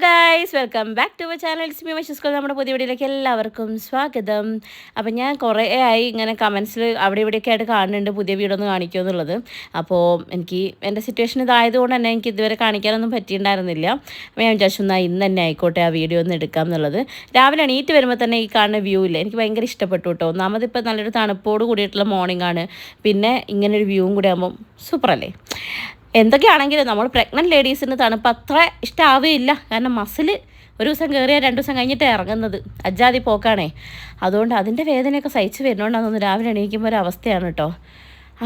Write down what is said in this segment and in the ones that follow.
Guys, welcome back to our channel. It's me മഷീസ്കോ. നമ്മുടെ പുതിയ വീഡിയോയിലേക്ക് എല്ലാവർക്കും സ്വാഗതം. അപ്പം ഞാൻ കുറേ ആയി ഇങ്ങനെ കമൻസിൽ അവിടെ ഇവിടെയൊക്കെ ആയിട്ട് കാണുന്നുണ്ട് പുതിയ വീഡിയോ ഒന്ന് കാണിക്കുമോ എന്നുള്ളത്. അപ്പോൾ എനിക്ക് എൻ്റെ സിറ്റുവേഷൻ ഇതായതുകൊണ്ട് തന്നെ എനിക്ക് ഇതുവരെ കാണിക്കാനൊന്നും പറ്റിയിട്ടുണ്ടായിരുന്നില്ല. അപ്പോൾ ഞാൻ വിചാരിച്ചു ഇന്ന് തന്നെ ആയിക്കോട്ടെ ആ വീഡിയോ ഒന്ന് എടുക്കാം എന്നുള്ളത്. രാവിലെ എണീറ്റ് വരുമ്പോൾ തന്നെ ഈ കാണുന്ന വ്യൂ ഇല്ല, എനിക്ക് ഭയങ്കര ഇഷ്ടപ്പെട്ടു കേട്ടോ. ഒന്നാമത് ഇപ്പോൾ നല്ലൊരു തണുപ്പോട് കൂടിയിട്ടുള്ള മോർണിംഗ് ആണ്. പിന്നെ ഇങ്ങനൊരു വ്യൂവും കൂടി ആകുമ്പം സൂപ്പറല്ലേ. എന്തൊക്കെയാണെങ്കിലും നമ്മൾ പ്രഗ്നൻറ്റ് ലേഡീസിന് തണുപ്പ് അത്ര ഇഷ്ടമാവുകയില്ല. കാരണം മസിൽ ഒരു ദിവസം കയറിയാൽ 2 ദിവസം കഴിഞ്ഞിട്ട് ഇറങ്ങുന്നത് അജാതി പോക്കാണേ. അതുകൊണ്ട് അതിൻ്റെ വേദനയൊക്കെ സഹിച്ച് വരുന്നതുകൊണ്ടാണെന്ന് രാവിലെ എണീക്കുമ്പോൾ ഒരു അവസ്ഥയാണ് കേട്ടോ.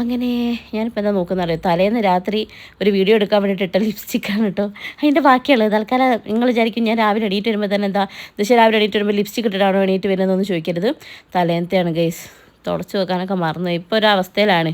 അങ്ങനെ ഞാനിപ്പോൾ എന്താ നോക്കുന്നറിയോ, തലേന്ന് രാത്രി ഒരു വീഡിയോ എടുക്കാൻ വേണ്ടിയിട്ട് ഇട്ട ലിപ്സ്റ്റിക്കാണ് കേട്ടോ. അതിൻ്റെ ബാക്കിയുള്ളത് തൽക്കാലം നിങ്ങൾ വിചാരിക്കും ഞാൻ രാവിലെ എണീറ്റ് വരുമ്പോൾ തന്നെ എന്താ ദിശ രാവിലെ എണീറ്റ് വരുമ്പോൾ ലിപ്സ്റ്റിക് ഇട്ടിട്ടാണോ എണീറ്റ് വരുന്നതെന്ന് ചോദിക്കരുത്. തലേന്നത്തെയാണ് ഗൈസ്, തുടച്ച് വെക്കാനൊക്കെ മറന്നു. ഇപ്പോൾ ഒരു അവസ്ഥയിലാണ്,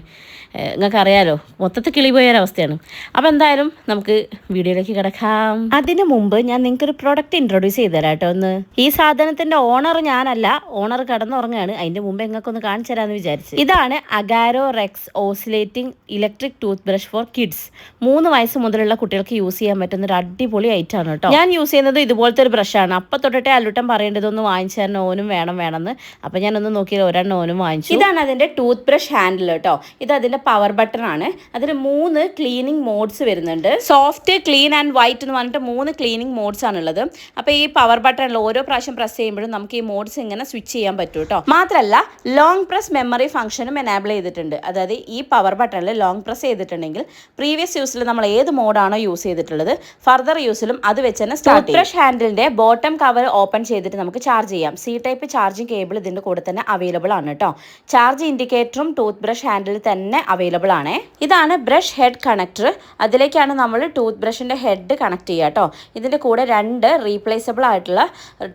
നിങ്ങൾക്കറിയാലോ, മൊത്തത്തിൽ കിളി പോയൊരവസ്ഥയാണ്. അപ്പോൾ എന്തായാലും നമുക്ക് വീഡിയോയിലേക്ക് കിടക്കാം. അതിനു മുമ്പ് ഞാൻ നിങ്ങൾക്കൊരു പ്രൊഡക്റ്റ് ഇൻട്രൊഡ്യൂസ് ചെയ്ത് തരാം കേട്ടോ. ഒന്ന് ഈ സാധനത്തിൻ്റെ ഓണർ ഞാനല്ല, ഓണർ കിടന്നുറങ്ങുകയാണ്. അതിൻ്റെ മുമ്പ് നിങ്ങൾക്കൊന്ന് കാണിച്ചു തരാമെന്ന് വിചാരിച്ചു. ഇതാണ് Agaro Rex oscillating electric tooth brush for kids. 3 വയസ്സ് മുതലുള്ള കുട്ടികൾക്ക് യൂസ് ചെയ്യാൻ പറ്റുന്ന ഒരു അടിപൊളി ഐറ്റമാണ് കേട്ടോ. ഞാൻ യൂസ് ചെയ്യുന്നത് ഇതുപോലത്തെ ഒരു ബ്രഷാണ്. അപ്പം തൊട്ടിട്ടേ അല്ലുട്ടൻ പറയേണ്ടതൊന്ന് വാങ്ങിച്ചു തരണം, ഓനും വേണമെന്ന്. അപ്പം ഞാനൊന്ന് നോക്കിയാൽ ഒരെണ്ണം ഓനും വാങ്ങിച്ചു. ഇതാണ് അതിൻ്റെ ടൂത്ത് ബ്രഷ് ഹാൻഡിൽ കേട്ടോ. ഇത് അതിൻ്റെ പവർ ബട്ടൺ ആണ്. അതിൽ 3 ക്ലീനിങ് മോഡ്സ് വരുന്നുണ്ട്. സോഫ്റ്റ്, ക്ലീൻ ആൻഡ് വൈറ്റ് എന്ന് പറഞ്ഞിട്ട് 3 ക്ലീനിങ് മോഡ്സ് ആണുള്ളത്. അപ്പോൾ ഈ പവർ ബട്ടണിൽ ഓരോ പ്രാവശ്യം പ്രസ് ചെയ്യുമ്പോഴും നമുക്ക് ഈ മോഡ്സ് ഇങ്ങനെ സ്വിച്ച് ചെയ്യാൻ പറ്റും കേട്ടോ. മാത്രമല്ല ലോങ് പ്രസ് മെമ്മറി ഫംഗ്ഷനും എനാബിൾ ചെയ്തിട്ടുണ്ട്. അതായത് ഈ പവർ ബട്ടണിൽ ലോങ് പ്രസ് ചെയ്തിട്ടുണ്ടെങ്കിൽ പ്രീവിയസ് യൂസിൽ നമ്മൾ ഏത് മോഡാണോ യൂസ് ചെയ്തിട്ടുള്ളത് ഫർദർ യൂസിലും അത് വെച്ച് തന്നെ സ്റ്റാർട്ട് ചെയ്യും. ബ്രഷ് ഹാൻഡിലിന്റെ ബോട്ടം കവർ ഓപ്പൺ ചെയ്തിട്ട് നമുക്ക് ചാർജ് ചെയ്യാം. C ടൈപ്പ് ചാർജിങ് കേബിൾ ഇതിന്റെ കൂടെ തന്നെ അവൈലബിൾ ആണ് കേട്ടോ. ചാർജ് ഇൻഡിക്കേറ്ററും ടൂത്ത് ബ്രഷ് ഹാൻഡിൽ തന്നെ അവൈലബിൾ ആണ്. ഇതാണ് ബ്രഷ് ഹെഡ് കണക്ടർ. അതിലേക്കാണ് നമ്മൾ ടൂത്ത് ബ്രഷിന്റെ ഹെഡ് കണക്ട് ചെയ്യുക കേട്ടോ. ഇതിന്റെ കൂടെ 2 റീപ്ലേസബിൾ ആയിട്ടുള്ള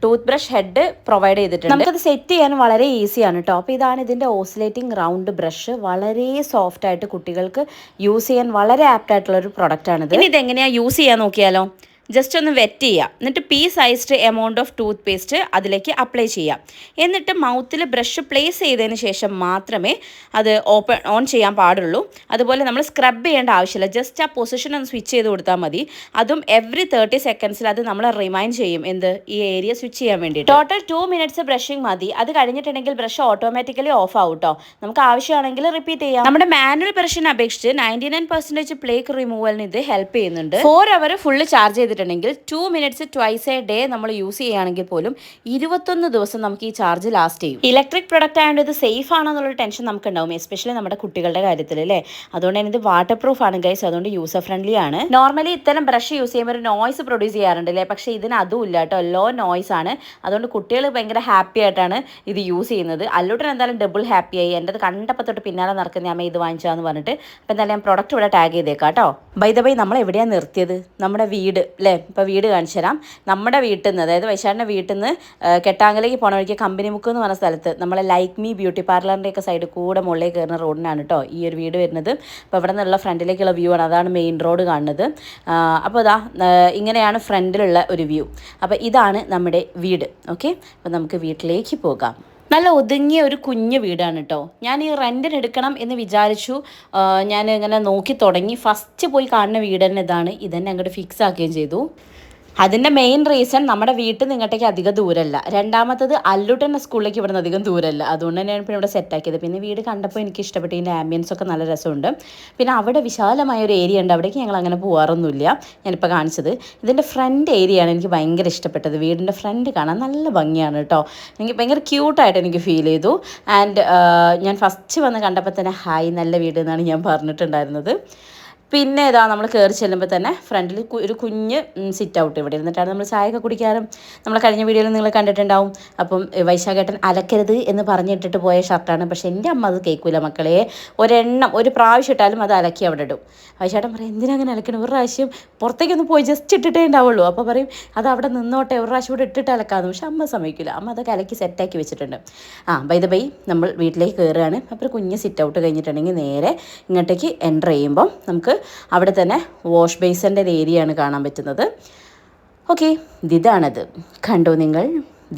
ടൂത്ത് ബ്രഷ് ഹെഡ് പ്രൊവൈഡ് ചെയ്തിട്ടുണ്ട്. നമുക്കത് സെറ്റ് ചെയ്യാൻ വളരെ ഈസിയാണ് കേട്ടോ. അപ്പോൾ ഇതാണ് ഇതിന്റെ ഓസിലേറ്റിംഗ് റൗണ്ട് ബ്രഷ്. വളരെ സോഫ്റ്റ് ആയിട്ട് കുട്ടികൾക്ക് യൂസ് ചെയ്യാൻ വളരെ ആപ്റ്റ് ആയിട്ടുള്ള ഒരു പ്രൊഡക്റ്റ് ആണിത്. ഇനി ഇതെങ്ങനെയാണ് യൂസ് ചെയ്യാൻ നോക്കിയാലോ. ജസ്റ്റ് ഒന്ന് വെറ്റ് ചെയ്യുക, എന്നിട്ട് P sized amount of tooth paste അതിലേക്ക് അപ്ലൈ ചെയ്യാം. എന്നിട്ട് മൗത്തിൽ ബ്രഷ് പ്ലേസ് ചെയ്തതിന് ശേഷം മാത്രമേ അത് ഓൺ ചെയ്യാൻ പാടുള്ളൂ. അതുപോലെ നമ്മൾ സ്ക്രബ് ചെയ്യേണ്ട ആവശ്യമില്ല. ജസ്റ്റ് ആ പൊസിഷൻ ഒന്ന് സ്വിച്ച് ചെയ്ത് കൊടുത്താൽ മതി. അതും എവറി 30 സെക്കൻഡ്സിൽ അത് നമ്മൾ റിമൈൻഡ് ചെയ്യും ഈ ഏരിയ സ്വിച്ച് ചെയ്യാൻ വേണ്ടി. ടോട്ടൽ 2 മിനിറ്റ്സ് ബ്രഷിങ് മതി. അത് കഴിഞ്ഞിട്ടുണ്ടെങ്കിൽ ബ്രഷ് ഓട്ടോമാറ്റിക്കലി ഓഫ് ആവും കേട്ടോ. നമുക്ക് ആവശ്യമാണെങ്കിൽ റിപ്പീറ്റ് ചെയ്യാം. നമ്മുടെ മാനുവൽ ബ്രഷിനെ അപേക്ഷിച്ച് 99% പ്ലേക്ക് റിമൂവലിന് ഇത് ഹെൽപ്പ് ചെയ്യുന്നുണ്ട്. 4 അവർ ഫുള്ള് ചാർജ് ചെയ്തിട്ടുണ്ടെങ്കിൽ 2 മിനിറ്റ്സ് ട്വൈസ് എ ഡേ നമ്മൾ യൂസ് ചെയ്യുകയാണെങ്കിൽ പോലും 21 ദിവസം നമുക്ക് ഈ ചാർജ് ലാസ്റ്റ് ചെയ്യും. ഇലക്ട്രിക് പ്രൊഡക്റ്റ് ആയതുകൊണ്ട് ഇത് സേഫ് ആണോ എന്നുള്ളൊരു ടെൻഷൻ നമുക്ക് ഉണ്ടാവും, എസ്പെഷ്യലി നമ്മുടെ കുട്ടികളുടെ കാര്യത്തിൽ അല്ലേ. അതുകൊണ്ട് തന്നെ ഇത് വാട്ടർ പ്രൂഫ് ആണ് ഗൈസ്. അതുകൊണ്ട് യൂസർ ഫ്രണ്ട്ലി ആണ്. നോർമലി ഇത്തരം ബ്രഷ് യൂസ് ചെയ്യുമ്പോൾ ഒരു നോയ്സ് പ്രൊഡ്യൂസ് ചെയ്യാറുണ്ട് അല്ലേ, പക്ഷേ ഇതിന് അതും ഇല്ല കേട്ടോ. ലോ നോയ്സ് ആണ്. അതുകൊണ്ട് കുട്ടികൾ ഭയങ്കര ഹാപ്പി ആയിട്ടാണ് ഇത് യൂസ് ചെയ്യുന്നത്. അല്ലൂട്ടൻ എന്തായാലും ഡബിൾ ഹാപ്പി ആയി. എൻ്റെ അത് കണ്ടപ്പോൾ തൊട്ട് പിന്നാലെ നടക്കുന്ന അമ്മ ഇത് വാങ്ങിച്ചാന്ന് പറഞ്ഞിട്ട്. അപ്പോൾ എന്തായാലും ഞാൻ പ്രൊഡക്റ്റ് ഇവിടെ ടാഗ് ചെയ്തേക്കാം കേട്ടോ. ബൈ ദ ബൈ നമ്മൾ എവിടെയാണ് നിർത്തിയത്? നമ്മുടെ വീട് അല്ലേ. ഇപ്പോൾ വീട് കാണിച്ചു തരാം. നമ്മുടെ വീട്ടിൽ നിന്ന്, അതായത് വൈശാഖിൻ്റെ വീട്ടിൽ നിന്ന് കെട്ടാങ്കലേക്ക് പോണ വഴിക്ക് കമ്പനിമുക്ക് എന്ന് പറഞ്ഞ സ്ഥലത്ത് നമ്മളെ ലൈക്ക് മീ ബ്യൂട്ടി പാർലറിൻ്റെയൊക്കെ സൈഡ് കൂടെ മുകളിലേക്ക് കയറുന്ന റോഡിനാണ് കേട്ടോ ഈ ഒരു വീട് വരുന്നത്. അപ്പോൾ ഇവിടെ നിന്നുള്ള ഫ്രണ്ടിലേക്കുള്ള വ്യൂ ആണ്. അതാണ് മെയിൻ റോഡ് കാണുന്നത്. അപ്പോൾ ഇതാ ഇങ്ങനെയാണ് ഫ്രണ്ടിലുള്ള ഒരു വ്യൂ. അപ്പോൾ ഇതാണ് നമ്മുടെ വീട്. ഓക്കെ, അപ്പോൾ നമുക്ക് വീട്ടിലേക്ക് പോകാം. നല്ല ഒതുങ്ങിയ ഒരു കുഞ്ഞു വീടാണ് കേട്ടോ. ഞാൻ ഈ റെൻറ്റിന് എടുക്കണം എന്ന് വിചാരിച്ചു. ഞാൻ ഇങ്ങനെ നോക്കി തുടങ്ങി. ഫസ്റ്റ് പോയി കാണുന്ന വീട് തന്നെ ഇതാണ്. ഇതന്നെ അങ്ങോട്ട് ഫിക്സ് ആക്കുകയും ചെയ്തു. അതിൻ്റെ മെയിൻ റീസൺ നമ്മുടെ വീട്ടിൽ നിന്ന് ഇങ്ങോട്ടേക്ക് അധികം ദൂരമല്ല. രണ്ടാമത്തത് അല്ലൂട്ടൻ്റെ സ്കൂളിലേക്ക് ഇവിടെ നിന്ന് അധികം ദൂരമല്ല. അതുകൊണ്ട് തന്നെയാണ് ഇപ്പോൾ ഇവിടെ സെറ്റാക്കിയത്. പിന്നെ വീട് കണ്ടപ്പോൾ എനിക്ക് ഇഷ്ടപ്പെട്ടു. ഇതിൻ്റെ ആംബിയൻസ് ഒക്കെ നല്ല രസമുണ്ട്. പിന്നെ അവിടെ വിശാലമായ ഒരു ഏരിയ ഉണ്ട്. അവിടേക്ക് ഞങ്ങൾ അങ്ങനെ പോകാറൊന്നുമില്ല. ഞാനിപ്പോൾ കാണിച്ചത് ഇതിൻ്റെ ഫ്രണ്ട് ഏരിയയാണ് എനിക്ക് ഭയങ്കര ഇഷ്ടപ്പെട്ടത്. വീടിൻ്റെ ഫ്രണ്ട് കാണാൻ നല്ല ഭംഗിയാണ് കേട്ടോ. എനിക്ക് ഭയങ്കര ക്യൂട്ടായിട്ട് എനിക്ക് ഫീൽ ചെയ്തു. ആൻഡ് ഞാൻ ഫസ്റ്റ് വന്ന് കണ്ടപ്പോൾ തന്നെ ഹായ് നല്ല വീട് എന്നാണ് ഞാൻ പറഞ്ഞിട്ടുണ്ടായിരുന്നത്. പിന്നെ ഇതാ നമ്മൾ കയറി ചെല്ലുമ്പോൾ തന്നെ ഫ്രണ്ടിൽ ഒരു കുഞ്ഞ് സിറ്റ് ഔട്ട് ഇവിടെ ഇരുന്നിട്ടാണ് നമ്മൾ ചായയൊക്കെ കുടിക്കാറും. നമ്മൾ കഴിഞ്ഞ വീഡിയോയിൽ നിങ്ങൾ കണ്ടിട്ടുണ്ടാവും. അപ്പം വൈശാഖേട്ടൻ അലക്കരുത് എന്ന് പറഞ്ഞിട്ടിട്ട് പോയ ഷർട്ടാണ്. പക്ഷേ എൻ്റെ അമ്മ അത് കേൾക്കില്ല മക്കളെ. ഒരു പ്രാവശ്യം ഇട്ടാലും അത് അലക്കി അവിടെ ഇടും. വൈശാഖേട്ടൻ പറയും എന്തിനാ അങ്ങനെ അലക്കണം, ഒരു പ്രാവശ്യം പുറത്തേക്കൊന്ന് പോയി ജസ്റ്റ് ഇട്ടിട്ടേ ഉണ്ടാവുള്ളൂ. അപ്പോൾ പറയും അത് അവിടെ നിന്നോട്ടെ, ഒരു പ്രാവശ്യം കൂടെ ഇട്ടിട്ട് അലക്കാമെന്ന്. പക്ഷെ അമ്മ സമ്മതിക്കില്ല. അമ്മ അതൊക്കെ അലക്കി സെറ്റാക്കി വെച്ചിട്ടുണ്ട്. ബൈ ദ ബൈ നമ്മൾ വീട്ടിലേക്ക് കയറുകയാണ്. അപ്പോൾ ഒരു കുഞ്ഞ് സിറ്റ് ഔട്ട് കഴിഞ്ഞിട്ടുണ്ടെങ്കിൽ നേരെ ഇങ്ങോട്ടേക്ക് എൻ്റർ ചെയ്യുമ്പം നമുക്ക് അവിടെ തന്നെ വാഷ് ബേസിൻ്റെ ഒരു ഏരിയയാണ് കാണാൻ പറ്റുന്നത്. ഓക്കെ, ഇതാണത്. കണ്ടോ നിങ്ങൾ?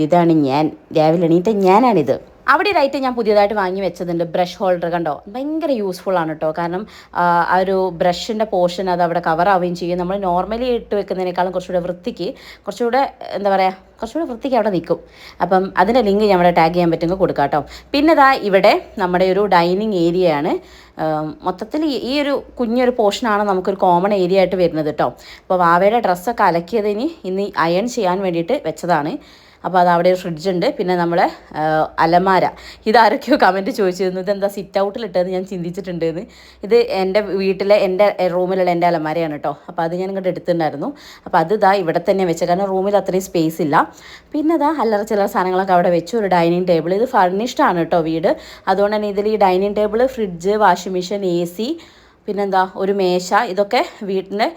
ഇതാണ് ഞാൻ രാവിലെ എണീറ്റ ഞാനാണിത്. അവിടെ ഒരു ഐറ്റം ഞാൻ പുതിയതായിട്ട് വാങ്ങി വെച്ചതുണ്ട്, ബ്രഷ് ഹോൾഡർ. കണ്ടോ, ഭയങ്കര യൂസ്ഫുൾ ആണ് കേട്ടോ. കാരണം ആ ഒരു ബ്രഷിൻ്റെ പോർഷൻ അത് അവിടെ കവർ ആവുകയും ചെയ്യും. നമ്മൾ നോർമലി ഇട്ട് വെക്കുന്നതിനേക്കാളും കുറച്ചുകൂടെ വൃത്തിക്ക്, കുറച്ചുകൂടെ എന്താ പറയുക, കുറച്ചുകൂടെ വൃത്തിക്ക് അവിടെ നിൽക്കും. അപ്പം അതിൻ്റെ ലിങ്ക് ഞാൻ അവിടെ ടാഗ് ചെയ്യാൻ പറ്റുമെങ്കിൽ കൊടുക്കാം കേട്ടോ. പിന്നെ ഇതാ ഇവിടെ നമ്മുടെ ഒരു ഡൈനിങ് ഏരിയയാണ്. മൊത്തത്തിൽ ഈ ഒരു കുഞ്ഞൊരു പോർഷനാണ് നമുക്കൊരു കോമൺ ഏരിയ ആയിട്ട് വരുന്നത് കേട്ടോ. അപ്പോൾ വാവയുടെ ഡ്രസ്സൊക്കെ അലക്കിയതിന് ഇന്ന് അയൺ ചെയ്യാൻ വേണ്ടിയിട്ട് വെച്ചതാണ്. അപ്പോൾ അത് അവിടെ ഒരു ഫ്രിഡ്ജുണ്ട്. പിന്നെ നമ്മളെ അലമാര, ഇതാരൊക്കെയോ കമൻറ്റ് ചോദിച്ചിരുന്നു ഇതെന്താ സിറ്റ് ഔട്ടിലിട്ടതെന്ന് ഞാൻ ചിന്തിച്ചിട്ടുണ്ടെന്ന്. ഇത് എൻ്റെ വീട്ടിലെ എൻ്റെ റൂമിലുള്ള എൻ്റെ അലമാരയാണ് കേട്ടോ. അപ്പോൾ അത് ഞാൻ ഇങ്ങോട്ട് എടുത്തിട്ടുണ്ടായിരുന്നു. അപ്പോൾ അത് ഇതാ ഇവിടെ തന്നെ വെച്ചത്, കാരണം റൂമിൽ അത്രയും സ്പേസ് ഇല്ല. പിന്നെ ഇതാ അല്ലറ ചില്ലറ സാധനങ്ങളൊക്കെ അവിടെ വെച്ചു. ഒരു ഡൈനിങ് ടേബിൾ, ഇത് ഫർണിഷ്ഡ് ആണ് കേട്ടോ വീട്. അതുകൊണ്ട് തന്നെ ഇതിൽ ഈ dining table, fridge, washing machine, AC, പിന്നെന്താ ഒരു മേശ, ഇതൊക്കെ വീട്ടിൻ്റെ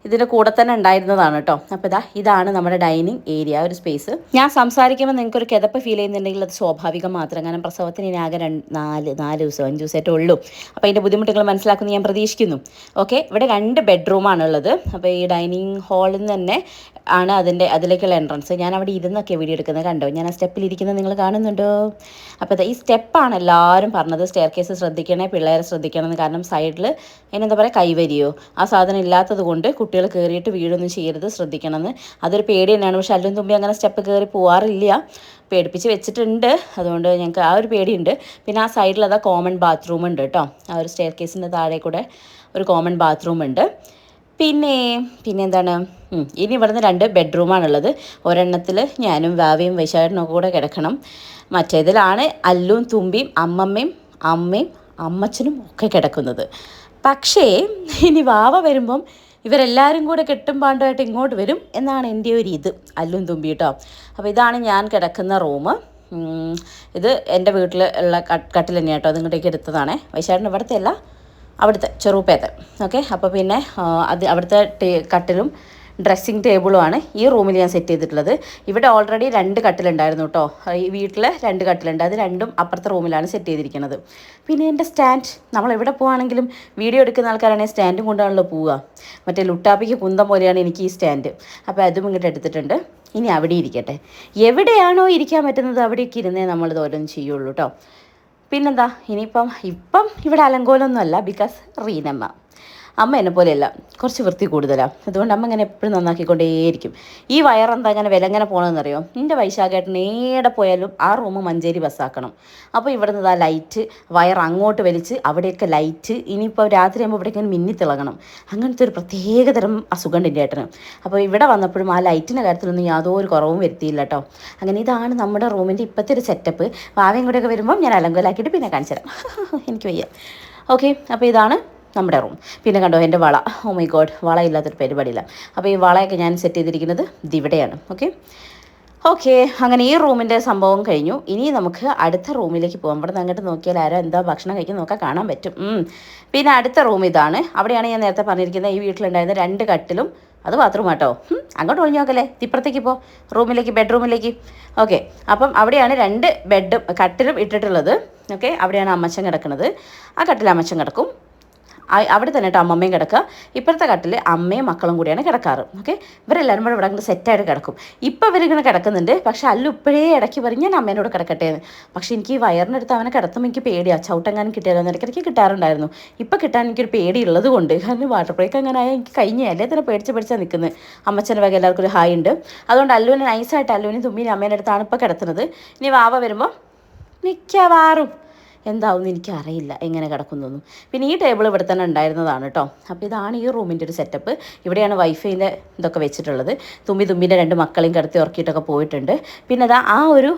ഇതിൻ്റെ കൂടെ തന്നെ ഉണ്ടായിരുന്നതാണ് കേട്ടോ. അപ്പോൾ ഇതാണ് നമ്മുടെ ഡൈനിങ് ഏരിയ, ഒരു സ്പേസ്. ഞാൻ സംസാരിക്കുമ്പോൾ നിങ്ങൾക്കൊരു കിതപ്പ് ഫീൽ ചെയ്യുന്നുണ്ടെങ്കിൽ അത് സ്വാഭാവികം മാത്രം. കാരണം പ്രസവത്തിന് ഇനി ആകെ 4 ദിവസം 5 ദിവസമായിട്ടേ ഉള്ളൂ. അപ്പോൾ അതിൻ്റെ ബുദ്ധിമുട്ടുകൾ മനസ്സിലാക്കുന്നു ഞാൻ പ്രതീക്ഷിക്കുന്നു. ഓക്കെ, ഇവിടെ 2 ബെഡ്റൂമാണുള്ളത്. അപ്പോൾ ഈ ഡൈനിങ് ഹാളിൽ നിന്ന് തന്നെ ആണ് അതിലേക്കുള്ള എൻട്രൻസ്. ഞാൻ അവിടെ ഇരുന്നൊക്കെ വീഡിയോ എടുക്കുന്നത് കണ്ടോ, ഞാൻ ആ സ്റ്റെപ്പിലിരിക്കുന്നത് നിങ്ങൾ കാണുന്നുണ്ടോ? അപ്പോൾ ഈ സ്റ്റെപ്പാണ് എല്ലാവരും പറഞ്ഞത്, സ്റ്റെയർ കേസ് ശ്രദ്ധിക്കണേ, പിള്ളേരെ ശ്രദ്ധിക്കണമെന്ന്. കാരണം സൈഡിൽ അതിനെന്താ പറയുക, കൈവരിയോ ആ സാധനം ഇല്ലാത്തത് കൊണ്ട് കുട്ടികൾ കയറിയിട്ട് വീടൊന്നും ചെയ്യരുത്, ശ്രദ്ധിക്കണമെന്ന്. അതൊരു പേടി തന്നെയാണ്. പക്ഷെ അല്ലും തുമ്പി അങ്ങനെ സ്റ്റെപ്പ് കയറി പോകാറില്ല, പേടിപ്പിച്ച് വെച്ചിട്ടുണ്ട്. അതുകൊണ്ട് ഞങ്ങൾക്ക് ആ ഒരു പേടിയുണ്ട്. പിന്നെ ആ സൈഡിൽ അതാ കോമൺ ബാത്റൂം ഉണ്ട് കേട്ടോ. ആ ഒരു സ്റ്റെയർ കേസിൻ്റെ താഴെ കൂടെ ഒരു കോമൺ ബാത്റൂം ഉണ്ട്. പിന്നെ എന്താണ്, ഇനി ഇവിടുന്ന് 2 ബെഡ്റൂമാണുള്ളത്. ഒരെണ്ണത്തിൽ ഞാനും വാവയും വൈശാഖനും കൂടെ കിടക്കണം. മറ്റേതിലാണ് അല്ലും തുമ്പിയും അമ്മമ്മയും അമ്മയും അമ്മച്ചനും ഒക്കെ കിടക്കുന്നത്. പക്ഷേ ഇനി വാവ വരുമ്പം ഇവരെല്ലാവരും കൂടെ കെട്ടും പാണ്ടുമായിട്ട് ഇങ്ങോട്ട് വരും എന്നാണ് എൻ്റെ ഒരു ഇത്, അല്ലും തുമ്പി കേട്ടോ. അപ്പോൾ ഇതാണ് ഞാൻ കിടക്കുന്ന റൂം. ഇത് എൻ്റെ വീട്ടിൽ ഉള്ള കട്ടിൽ തന്നെയാണ് കേട്ടോ. അത് ഇങ്ങോട്ടേക്ക് എടുത്തതാണ്. വൈശാഖന് ഇവിടുത്തെ അല്ല, അവിടുത്തെ ചെറുപ്പേത്തെ. ഓക്കെ, അപ്പോൾ പിന്നെ അവിടുത്തെ കട്ടിലും ഡ്രസ്സിങ് ടേബിളുമാണ് ഈ റൂമിൽ ഞാൻ സെറ്റ് ചെയ്തിട്ടുള്ളത്. ഇവിടെ ഓൾറെഡി 2 കട്ടിലുണ്ടായിരുന്നു കേട്ടോ. ഈ വീട്ടിൽ 2 കട്ടിലുണ്ട്, അത് രണ്ടും അപ്പുറത്തെ റൂമിലാണ് സെറ്റ് ചെയ്തിരിക്കുന്നത്. പിന്നെ എൻ്റെ സ്റ്റാൻഡ്, നമ്മൾ എവിടെ പോവുകയാണെങ്കിലും വീഡിയോ എടുക്കുന്ന ആൾക്കാരാണെങ്കിൽ സ്റ്റാൻഡും കൊണ്ടാണല്ലോ പോവുക. മറ്റേ ലുട്ടാപ്പിക്ക് കുന്തം പോലെയാണ് എനിക്ക് ഈ സ്റ്റാൻഡ്. അപ്പോൾ അതും ഇങ്ങോട്ട് എടുത്തിട്ടുണ്ട്. ഇനി അവിടെ ഇരിക്കട്ടെ, എവിടെയാണോ ഇരിക്കാൻ പറ്റുന്നത് അവിടെയൊക്കെ ഇരുന്നേ നമ്മൾ ഓരോന്നും ചെയ്യുള്ളൂ കേട്ടോ. പിന്നെന്താ, ഇപ്പം ഇവിടെ അലങ്കോലമൊന്നുമല്ല, ബിക്കോസ് റീനമ്മ അമ്മ എന്നെ പോലെയല്ല, കുറച്ച് വൃത്തി കൂടുതലാണ്. അതുകൊണ്ട് അമ്മ ഇങ്ങനെ എപ്പോഴും നന്നാക്കിക്കൊണ്ടേയിരിക്കും. ഈ വയറെന്താ ഇങ്ങനെ വിലങ്ങനെ പോകണമെന്നറിയോ, എൻ്റെ വൈശാഖേട്ടൻ ഏടെ പോയാലും ആ റൂം മഞ്ചേരി ബസ്സാക്കണം. അപ്പോൾ ഇവിടെ നിന്ന് ലൈറ്റ് വയർ അങ്ങോട്ട് വലിച്ച് അവിടെയൊക്കെ ലൈറ്റ്, ഇനിയിപ്പോൾ രാത്രിയാകുമ്പോൾ ഇവിടേക്ക് മിന്നിത്തിളങ്ങണം. അങ്ങനത്തെ ഒരു പ്രത്യേകതരം അസുഖമുണ്ട് എൻ്റെ ഏട്ടന്. അപ്പോൾ ഇവിടെ വന്നപ്പോഴും ആ ലൈറ്റിൻ്റെ കാര്യത്തിലൊന്നും യാതൊരു കുറവും വരുത്തിയില്ല കേട്ടോ. അങ്ങനെ ഇതാണ് നമ്മുടെ റൂമിൻ്റെ ഇപ്പോഴത്തെ ഒരു സെറ്റപ്പ്. വാവയും കൂടെയൊക്കെ വരുമ്പം ഞാൻ അലങ്കോലാക്കിയിട്ട് പിന്നെ കാണിച്ചു തരാം, എനിക്ക് വയ്യ. ഓക്കെ, അപ്പോൾ ഇതാണ് നമ്മുടെ റൂം. പിന്നെ കണ്ടോ എൻ്റെ വള, ഓ മൈ ഗോഡ്, വള ഇല്ലാത്തൊരു പരിപാടിയില്ല. അപ്പോൾ ഈ വളയൊക്കെ ഞാൻ സെറ്റ് ചെയ്തിരിക്കുന്നത് ഇതിവിടെയാണ്. ഓക്കെ, അങ്ങനെ ഈ റൂമിൻ്റെ സംഭവം കഴിഞ്ഞു. ഇനി നമുക്ക് അടുത്ത റൂമിലേക്ക് പോകാം. ഇവിടെ നിന്ന് അങ്ങോട്ട് നോക്കിയാൽ ആരോ എന്താ ഭക്ഷണം കഴിക്കാൻ നോക്കാൻ കാണാൻ പറ്റും. പിന്നെ അടുത്ത റൂം ഇതാണ്. അവിടെയാണ് ഞാൻ നേരത്തെ പറഞ്ഞിരിക്കുന്നത് ഈ വീട്ടിലുണ്ടായിരുന്ന 2 കട്ടിലും അത് ബാത്റൂം കേട്ടോ. അങ്ങോട്ട് ഒഴിഞ്ഞു നോക്കല്ലേ, ഇപ്പുറത്തേക്ക് ഇപ്പോൾ റൂമിലേക്ക്, ബെഡ്റൂമിലേക്ക്. ഓക്കെ, അപ്പം അവിടെയാണ് 2 കട്ടിലും ഇട്ടിട്ടുള്ളത്. ഓക്കെ, അവിടെയാണ് അമ്മച്ചൻ കിടക്കുന്നത്. ആ കട്ടിൽ അമ്മച്ചൻ കിടക്കും, അവിടെ തന്നെ കേട്ടോ അമ്മമ്മയും കിടക്കുക. ഇപ്പോഴത്തെ കട്ടിൽ അമ്മയും മക്കളും കൂടിയാണ് കിടക്കാറ്. ഓക്കെ, ഇവരെല്ലാവരും കൂടെ ഇവിടെ സെറ്റായിട്ട് കിടക്കും. ഇപ്പോൾ ഇവരിങ്ങനെ കിടക്കുന്നുണ്ട്. പക്ഷേ അല്ലു ഇപ്പോഴേ ഇടയ്ക്ക് പറയും ഞാൻ അമ്മേനോട് കിടക്കട്ടെ എന്ന്. പക്ഷേ എനിക്ക് ഈ വയറിനടുത്ത് അവനെ കിടത്തുമ്പോൾ എനിക്ക് പേടിയാണ്, ചവിട്ടെങ്ങാനും കിട്ടിയാലോ എന്ന് ഇടയ്ക്കിടയ്ക്ക് കിട്ടാറുണ്ടായിരുന്നു. ഇപ്പോൾ കിട്ടാൻ എനിക്കൊരു പേടിയുള്ളത് കൊണ്ട്, കാരണം വാട്ടർ ബ്രേക്ക് അങ്ങനെ ആയാൽ എനിക്ക് കഴിഞ്ഞ അല്ലേ തന്നെ പേടിച്ചാണ് നിൽക്കുന്നത്. അമ്മച്ചൻ്റെ വക എല്ലാവർക്കും ഒരു ഹായ് ഉണ്ട്. അതുകൊണ്ട് അല്ലുവിനെ നൈസായിട്ട് അല്ലുവിനും തുമ്മിനും അമ്മേൻ്റെ അടുത്താണ് ഇപ്പോൾ കിടത്തുന്നത്. ഇനി വാവ വരുമ്പോൾ മിക്കവാറും എന്താവുമെന്ന് എനിക്കറിയില്ല, എങ്ങനെ കിടക്കുന്നൊന്നും. പിന്നെ ഈ ടേബിൾ ഇവിടെ തന്നെ ഉണ്ടായിരുന്നതാണ് കേട്ടോ. അപ്പോൾ ഇതാണ് ഈ റൂമിൻ്റെ ഒരു സെറ്റപ്പ്. ഇവിടെയാണ് വൈഫൈൻ്റെ ഇതൊക്കെ വെച്ചിട്ടുള്ളത്. തുമ്പിൻ്റെ 2 മക്കളെയും കിടത്തി ഉറക്കിയിട്ടൊക്കെ പോയിട്ടുണ്ട്. പിന്നെ ആ ഒരു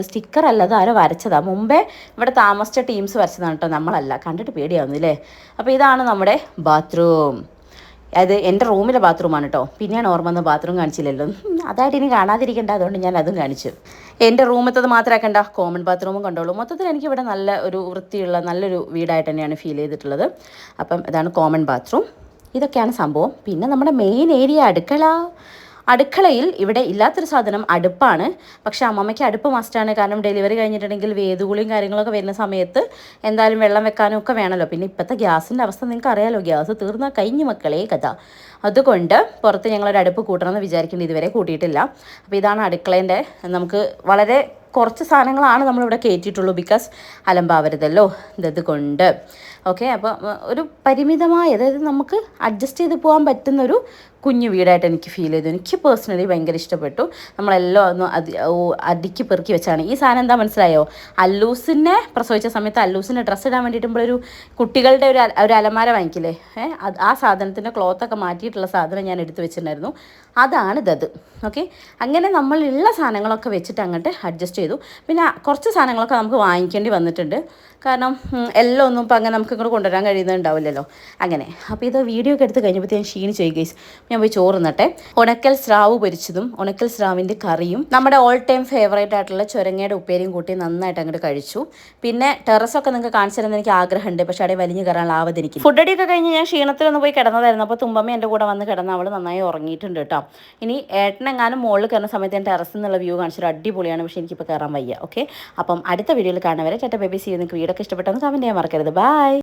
സ്റ്റിക്കർ അല്ല, അത് ആരോ വരച്ചതാണ്. മുമ്പേ ഇവിടെ താമസിച്ച ടീംസ് വരച്ചതാണ് കേട്ടോ, നമ്മളല്ല. കണ്ടിട്ട് പേടിയാവുന്നില്ലേ. അപ്പോൾ ഇതാണ് നമ്മുടെ ബാത്റൂം. അത് എൻ്റെ റൂമിലെ ബാത്റൂമാണ് കേട്ടോ. പിന്നെയാണ് ഓർമ്മ വന്ന ബാത്റൂം കാണിച്ചില്ലല്ലോ, അതായിട്ട് ഇനി കാണാതിരിക്കേണ്ട, അതുകൊണ്ട് ഞാൻ അതും കാണിച്ചു. എൻ്റെ റൂമത്തത് മാത്രമാക്കണ്ട, കോമൺ ബാത്റൂമും കണ്ടോളൂ. മൊത്തത്തിൽ എനിക്കിവിടെ നല്ല ഒരു വൃത്തിയുള്ള നല്ലൊരു വീടായിട്ട് തന്നെയാണ് ഫീൽ ചെയ്തിട്ടുള്ളത്. അപ്പം ഇതാണ് കോമൺ ബാത്റൂം. ഇതൊക്കെയാണ് സംഭവം. പിന്നെ നമ്മുടെ മെയിൻ ഏരിയ അടുക്കള. അടുക്കളയിൽ ഇവിടെ ഇല്ലാത്തൊരു സാധനം അടുപ്പാണ്. പക്ഷേ അമ്മമ്മയ്ക്ക് അടുപ്പ് മസ്റ്റാണ്. കാരണം ഡെലിവറി കഴിഞ്ഞിട്ടുണ്ടെങ്കിൽ വേദുകുളിയും കാര്യങ്ങളൊക്കെ വരുന്ന സമയത്ത് എന്തായാലും വെള്ളം വെക്കാനും ഒക്കെ വേണമല്ലോ. പിന്നെ ഇപ്പോഴത്തെ ഗ്യാസിൻ്റെ അവസ്ഥ നിങ്ങൾക്ക് അറിയാമല്ലോ, ഗ്യാസ് തീർന്നാൽ കഴിഞ്ഞ് മക്കളെ കഥ. അതുകൊണ്ട് പുറത്ത് ഞങ്ങളൊരു അടുപ്പ് കൂട്ടണമെന്ന് വിചാരിക്കുന്നത് ഇതുവരെ കൂട്ടിയിട്ടില്ല. അപ്പോൾ ഇതാണ് അടുക്കളേൻ്റെ, നമുക്ക് വളരെ കുറച്ച് സാധനങ്ങളാണ് നമ്മളിവിടെ കയറ്റിയിട്ടുള്ളൂ, ബിക്കോസ് അലമ്പാവരുതല്ലോ ഇതുകൊണ്ട്. ഓക്കെ, അപ്പോൾ ഒരു പരിമിതമായ, അതായത് നമുക്ക് അഡ്ജസ്റ്റ് ചെയ്ത് പോകാൻ പറ്റുന്നൊരു കുഞ്ഞു വീടായിട്ട് എനിക്ക് ഫീൽ ചെയ്തു. എനിക്ക് പേഴ്സണലി ഭയങ്കര ഇഷ്ടപ്പെട്ടു. നമ്മളെല്ലാം ഒന്ന് അടുക്കി പെറുക്കി വെച്ചാണ്. ഈ സാധനം എന്താ മനസ്സിലായോ, അല്ലൂസിനെ പ്രസവിച്ച സമയത്ത് അല്ലൂസിനെ ഡ്രസ്സ് ഇടാൻ വേണ്ടിയിട്ടുള്ളൊരു കുട്ടികളുടെ ഒരു അലമാര വാങ്ങിക്കില്ലേ, ആ സാധനത്തിൻ്റെ ക്ലോത്തൊക്കെ മാറ്റിയിട്ടുള്ള സാധനം ഞാൻ എടുത്ത് വെച്ചിട്ടുണ്ടായിരുന്നു. അതാണ് ഇതത്. ഓക്കെ, അങ്ങനെ നമ്മളുള്ള സാധനങ്ങളൊക്കെ വെച്ചിട്ട് അങ്ങോട്ട് അഡ്ജസ്റ്റ് ചെയ്തു. പിന്നെ കുറച്ച് സാധനങ്ങളൊക്കെ നമുക്ക് വാങ്ങിക്കേണ്ടി വന്നിട്ടുണ്ട്, കാരണം എല്ലാം ഒന്നും ഇപ്പം അങ്ങനെ നമുക്ക് ഇങ്ങോട്ട് കൊണ്ടുവരാൻ കഴിയുന്നുണ്ടാവില്ലല്ലോ. അങ്ങനെ അപ്പോൾ ഇത് വീഡിയോ ഒക്കെ എടുത്ത് കഴിഞ്ഞപ്പോൾ ഞാൻ ക്ഷീണിച്ച് പോയി ഗൈസ്. ഞാൻ പോയി ചോറ് തിന്നട്ടെ. ഉണക്കൽ സ്രാവ് പൊരിച്ചതും ഉണക്കൽ സ്രാവിൻ്റെ കറിയും നമ്മുടെ ഓൾ ടൈം ഫേവറേറ്റ് ആയിട്ടുള്ള ചുരങ്ങയുടെ ഉപ്പേരിയും കൂട്ടി നന്നായിട്ട് അങ്ങോട്ട് കഴിച്ചു. പിന്നെ ടെറസൊക്കെ നിങ്ങൾക്ക് കാണിച്ചു തരുന്നത് എനിക്ക് ആഗ്രഹമുണ്ട്, പക്ഷേ അവിടെ വലിഞ്ഞ് കയറാനുള്ള ആവതെനിക്ക്. ഫുഡ് അടിയൊക്കെ കഴിഞ്ഞ് ഞാൻ ക്ഷീണത്തിലൊന്ന് പോയി കിടന്നതായിരുന്നു. അപ്പോൾ തുമ്പമ്മ എൻ്റെ കൂടെ വന്ന് കിടന്ന് അവൾ നന്നായി ഉറങ്ങിയിട്ടുണ്ട് കേട്ടോ. ഇനി ഏട്ടനെങ്ങാനും മുകളിൽ കയറുന്ന സമയത്ത് ഞാൻ ടെറസിൽ നിന്നുള്ള വ്യൂ കാണിച്ചൊരു അടിപൊളിയാണ്, പക്ഷേ എനിക്കിപ്പോൾ കയറാൻ വയ്യ. ഓക്കെ, അപ്പം അടുത്ത വീഡിയോയിൽ കാണുന്നവരെ ചേട്ടാ ബേബി സി. നിങ്ങൾക്ക് വീഡിയോ ഒക്കെ ഇഷ്ടപ്പെട്ടെന്ന് കമൻറ്റ് ചെയ്യാൻ മറക്കരുത്. ബൈ.